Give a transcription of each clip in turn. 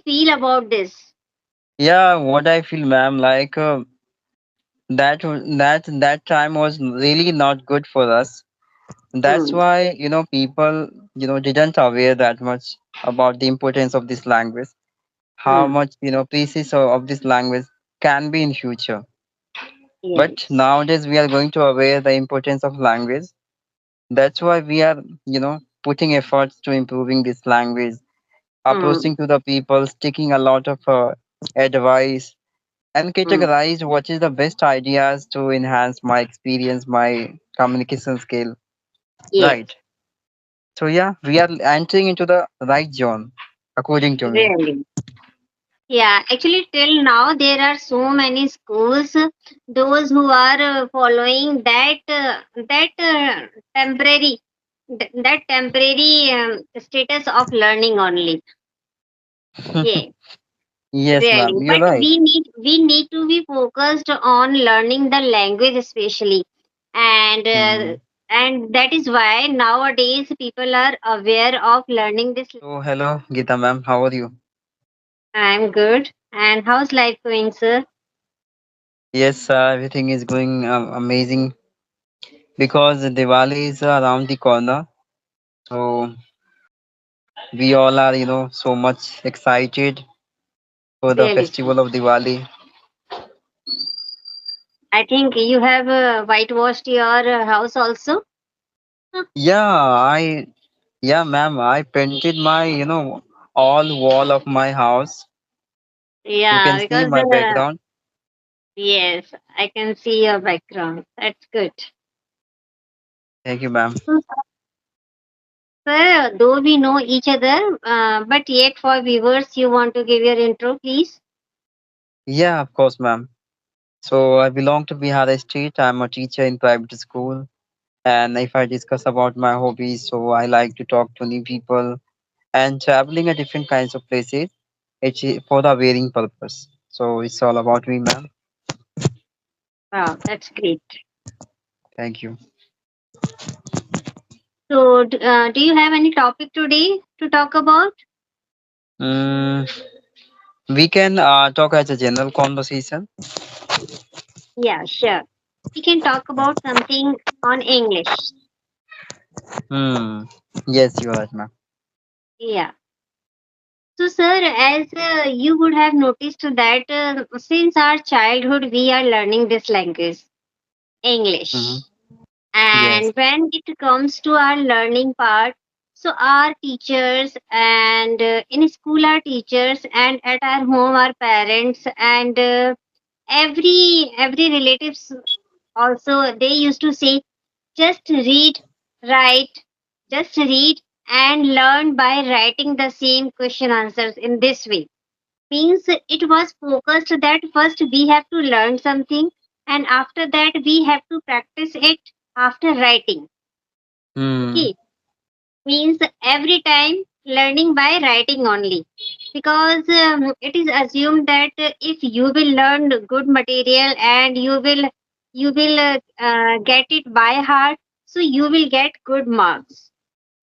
feel about this? Yeah, what I feel, ma'am, like that time was really not good for us. That's Hmm. why people didn't aware that much about the importance of this language, how Hmm. much pieces of this language can be in future. But Yes. nowadays we are going to aware the importance of language. That's why we are putting efforts to improving this language, Hmm. approaching to the people, taking a lot of advice, and Hmm. categorize what is the best ideas to enhance my experience, my communication skill. Yes. Right. So yeah, we are entering into the right zone, according to me. Really. Yeah, actually, till now there are so many schools, those who are following temporary that temporary status of learning only. Yeah, Yes, really. ma'am, you're But right. we need to be focused on learning the language especially, and Hmm. that is why nowadays people are aware of learning this. So hello, Geeta ma'am, how are you? I'm good. And how's life going, sir? Yes, everything is going amazing because Diwali is around the corner. So we all are, so much excited for the Really. festival of Diwali. I think you have whitewashed your house also. Huh. Yeah, yeah, ma'am, I painted my, all wall of my house. You can Yeah, see because my background. yes, I can see your background. That's good. Thank you, ma'am. So, sir, though we know each other, but yet for viewers, you want to give your intro, please? Yeah, of course, ma'am. So I belong to Bihar State. I'm a teacher in private school. And if I discuss about my hobbies, so I like to talk to new people and traveling at different kinds of places. It's for the wearing purpose. So it's all about me, ma'am. Wow, that's great. Thank you. So, do you have any topic today to talk about? Mm, we can talk as a general conversation. Yeah, sure. We can talk about something on English. Hmm. Yes, you are right, ma'am. Yeah. So, sir, as you would have noticed that since our childhood, we are learning this language, Mm-hmm. English. Yes. And when it comes to our learning part, so our teachers and in school, our teachers, and at our home, our parents, and every relatives also, they used to say, just read, write, just read and learn by writing the same question answers in this way. Means it was focused that first we have to learn something and after that we have to practice it after writing. Hmm. Okay, means every time learning by writing only, because it is assumed that if you will learn good material and you will get it by heart, so you will get good marks,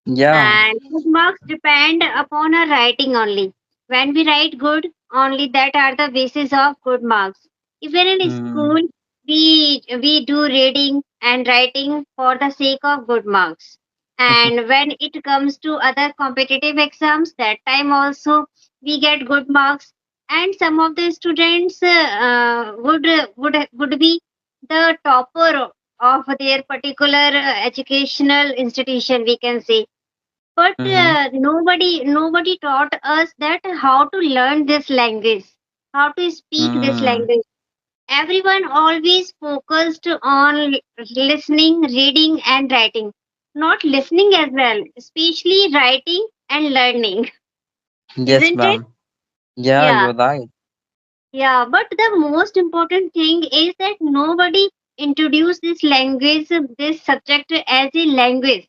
Yeah. and good marks depend upon our writing only. When we write good, only that are the basis of good marks. Even in Hmm. school, we do reading and writing for the sake of good marks. And when it comes to other competitive exams, that time also we get good marks. And some of the students would be the topper of their particular educational institution, we can say. But Mm-hmm. nobody taught us that how to learn this language, how to speak this Hmm. language. Everyone always focused on listening, reading, and writing. Not listening as well, especially writing and learning, Yes, isn't it? ma'am. Yeah, Yeah, you're right. yeah. But the most important thing is that nobody introduced this language, this subject as a language.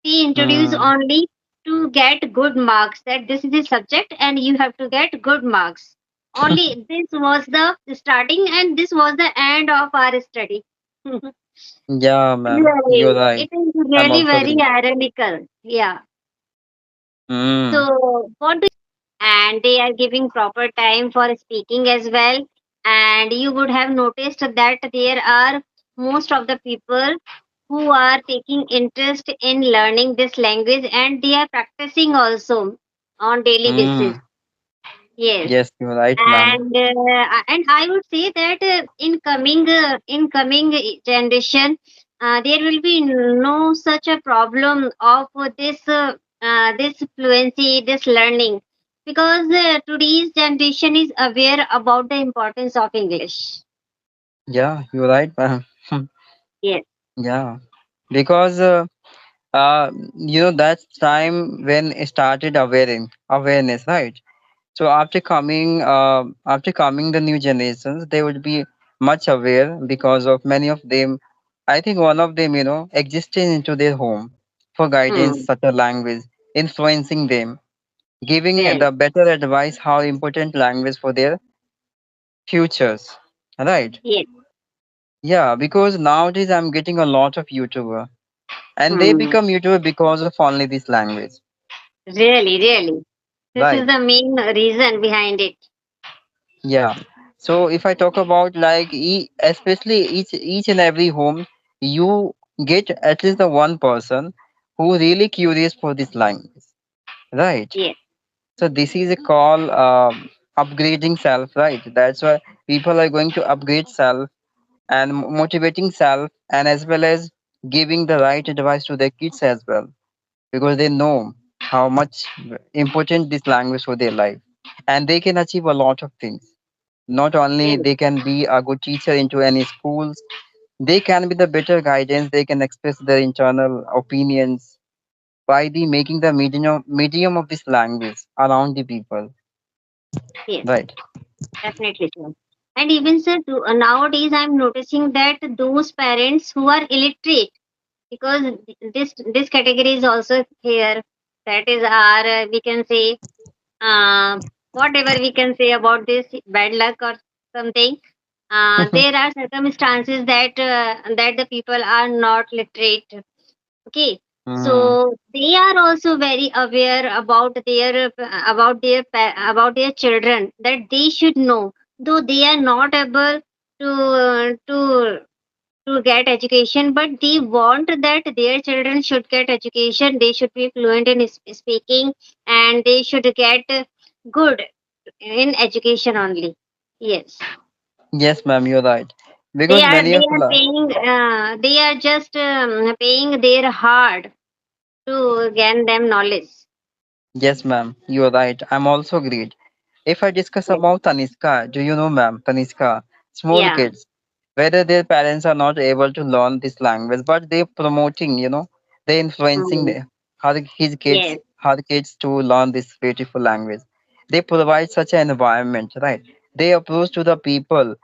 They introduce Hmm. only to get good marks, that this is a subject and you have to get good marks. Only this was the starting and this was the end of our study. Yeah, ma'am. Really, You're right. it is I'm really also very agree. ironical. Yeah. Hmm. So what do you? and they are giving proper time for speaking as well. And you would have noticed that there are most of the people who are taking interest in learning this language, and they are practicing also on daily basis. Mm, Yes. yes, you're right, ma'am. And I would say that in coming generation, there will be no such a problem of this fluency, this learning, because today's generation is aware about the importance of English. Yeah, you're right, ma'am. Yes, Yeah, because that's time when it started awareness, right? So after coming the new generations, they would be much aware because of many of them. I think one of them, existing into their home for guidance hmm, such a language, influencing them, giving really, the better advice how important language for their futures, right? yes, Yeah, because nowadays I'm getting a lot of YouTuber, and they hmm, become YouTuber because of only this language, really. This is right? the main reason behind it. Yeah. So if I talk about like especially each and every home, you get at least the one person who really curious for this language, right? Yes, So this is a call upgrading self, right? That's why people are going to upgrade self and motivating self, and as well as giving the right advice to their kids as well, because they know how much important this language for their life, and they can achieve a lot of things. Not only really, they can be a good teacher into any schools, they can be the better guidance, they can express their internal opinions by the making the medium of this language around the people, yes. right? Definitely, sir. And even sir, nowadays I'm noticing that those parents who are illiterate, because this category is also here. That is our we can say uh, whatever we can say about this bad luck or something. There are circumstances that the people are not literate. Okay, Mm. so they are also very aware about their children, that they should know, though they are not able to to get education, but they want that their children should get education, they should be fluent in speaking, and they should get good in education only. Yes, Yes, ma'am, you're right, they because are many they of are paying they are just paying their hard to gain them knowledge. yes, ma'am, you're right, I'm also agreed. If I discuss Yes. about Taniska, do you know, ma'am, Taniska, small Yeah. kids, whether their parents are not able to learn this language, but they promoting, they influencing Mm. Yes. her kids to learn this beautiful language. They provide such an environment, right? They approach to the people,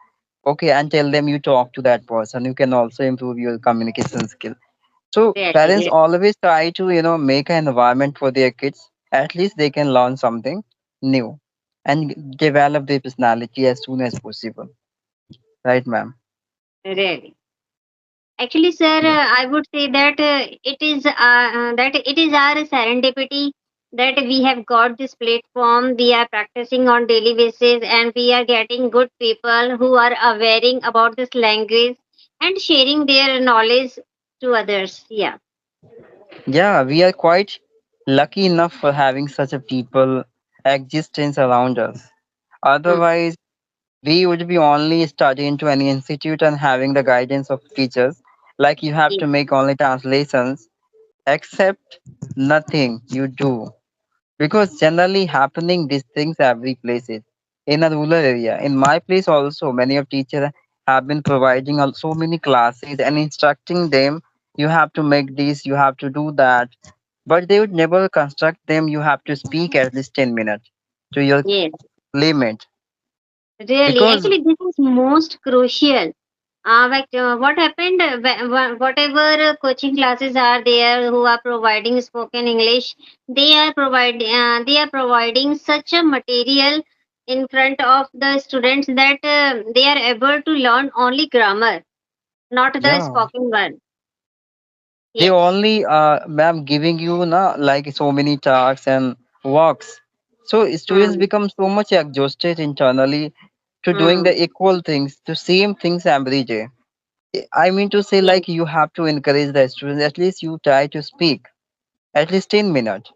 okay, and tell them you talk to that person, you can also improve your communication skill. So Really. parents Really. always try to, make an environment for their kids. At least they can learn something new and develop their personality as soon as possible. Right, ma'am? Really. Actually, sir, Yeah. I would say that it is our serendipity that we have got this platform. We are practicing on daily basis, and we are getting good people who are awareing about this language and sharing their knowledge to others. Yeah. Yeah, we are quite lucky enough for having such a people existence around us. Mm. Otherwise, we would be only studying to any institute and having the guidance of teachers. Like you have Yes. to make only translations, except nothing you do. Because generally happening these things every places in a rural area, in my place also many of teachers have been providing so many classes and instructing them, you have to make this, you have to do that, but they would never construct them, you have to speak at least 10 minutes to your Yes. limit. Really. Because Actually, this is most crucial. What happened? Whatever coaching classes are there who are providing spoken English, they are providing such a material in front of the students that they are able to learn only grammar, not the yeah, spoken one. they Yes, only ma'am giving you na, like so many tasks and works, So students Hmm. become so much exhausted internally to doing Hmm. the equal things, the same things every day. I mean to say, Yes. like, you have to encourage the students, at least you try to speak at least 10 minutes.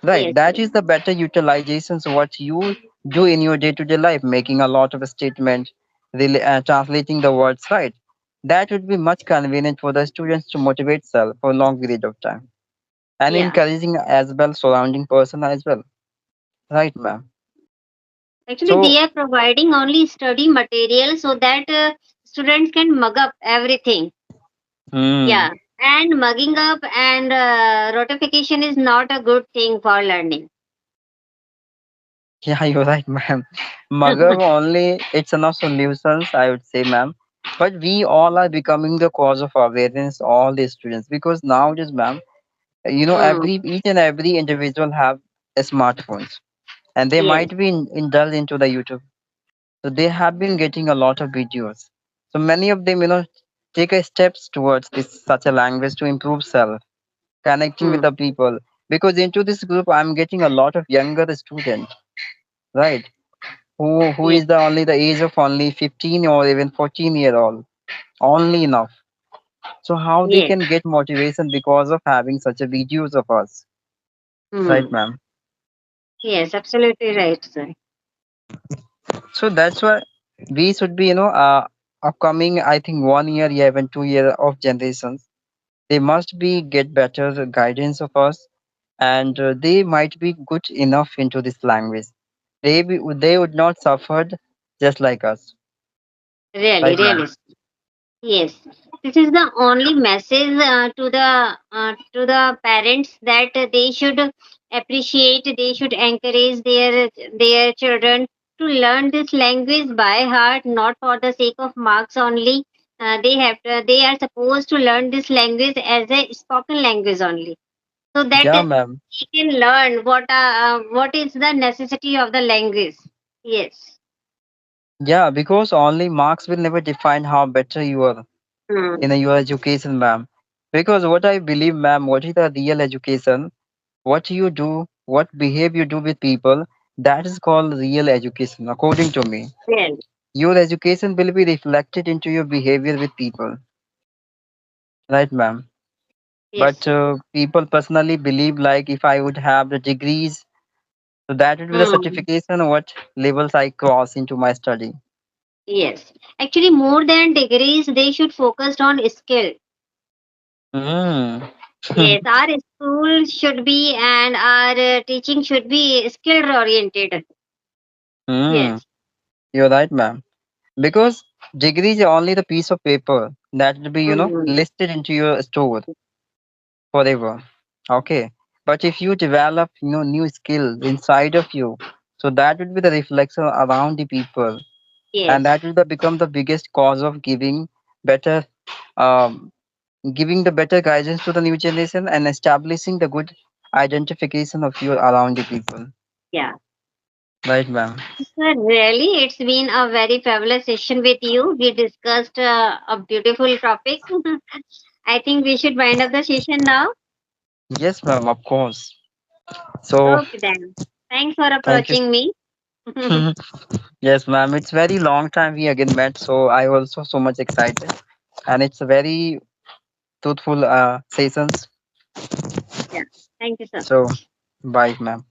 Right, Yes. that Yes. is the better utilizations what you do in your day-to-day life, making a lot of statement, really, translating the words, right? That would be much convenient for the students to motivate self for a long period of time and Yeah. encouraging as well surrounding person as well. Right, ma'am. Actually, So, they are providing only study material so that students can mug up everything. hmm. Yeah. And mugging up and rotification is not a good thing for learning. Yeah, you're right, ma'am. Mother only, it's enough solutions, I would say, ma'am. But we all are becoming the cause of awareness, all the students, because nowadays, ma'am, Hmm. each and every individual have a smartphones, and they Yes. might be indulged into the YouTube. So they have been getting a lot of videos. So many of them, take a steps towards this such a language to improve self, connecting with Hmm. the people. Because into this group, I'm getting a lot of younger students, right? Who Yes. is the only the age of only 15 or even 14-year old, only enough. So how they Yes. can get motivation because of having such a videos of us, right, Hmm. ma'am? Yes. Absolutely right, sir. So that's why we should be, upcoming, I think 1 year, yeah, even 2 year of generations. They must be get better guidance of us, and they might be good enough into this language. They would not suffered just like us, Really, right, ma'am? really. Yes, this is the only message to the parents that they should appreciate, they should encourage their children to learn this language by heart, not for the sake of marks only. They are supposed to learn this language as a spoken language only, so that Yeah, they ma'am. can learn what is the necessity of the language. Yes. Yeah, because only marks will never define how better you are in Hmm. your education, ma'am. Because what I believe, ma'am, what is the real education? What you do, what behavior you do with people, that is called real education, according to me. Well, Your education will be reflected into your behavior with people, right, ma'am? But yes. people personally believe like if I would have the degrees, so that would be the Hmm. certification of what levels I cross into my study. Yes, actually, more than degrees, they should focus on skill. Mm. Yes, our school should be and our teaching should be skill oriented. mm. Yes. You're right, ma'am. Because degree is only the piece of paper that will be, Mm, listed into your store forever. Okay. But if you develop, new skills inside of you, so that would be the reflection around the people, and yes. that will become the biggest cause of better, um, giving the better guidance to the new generation and establishing the good identification of you around the people. Yeah. Right, ma'am. Sir, really, it's been a very fabulous session with you. We discussed a beautiful topic. I think we should wind up the session now. Yes, ma'am. Of course. So, Okay, then. Thanks for thank you. approaching me. Yes, ma'am. It's very long time we again met, so I also so much excited, and it's a very truthful sessions. Yeah. Thank you so So, much. bye, ma'am.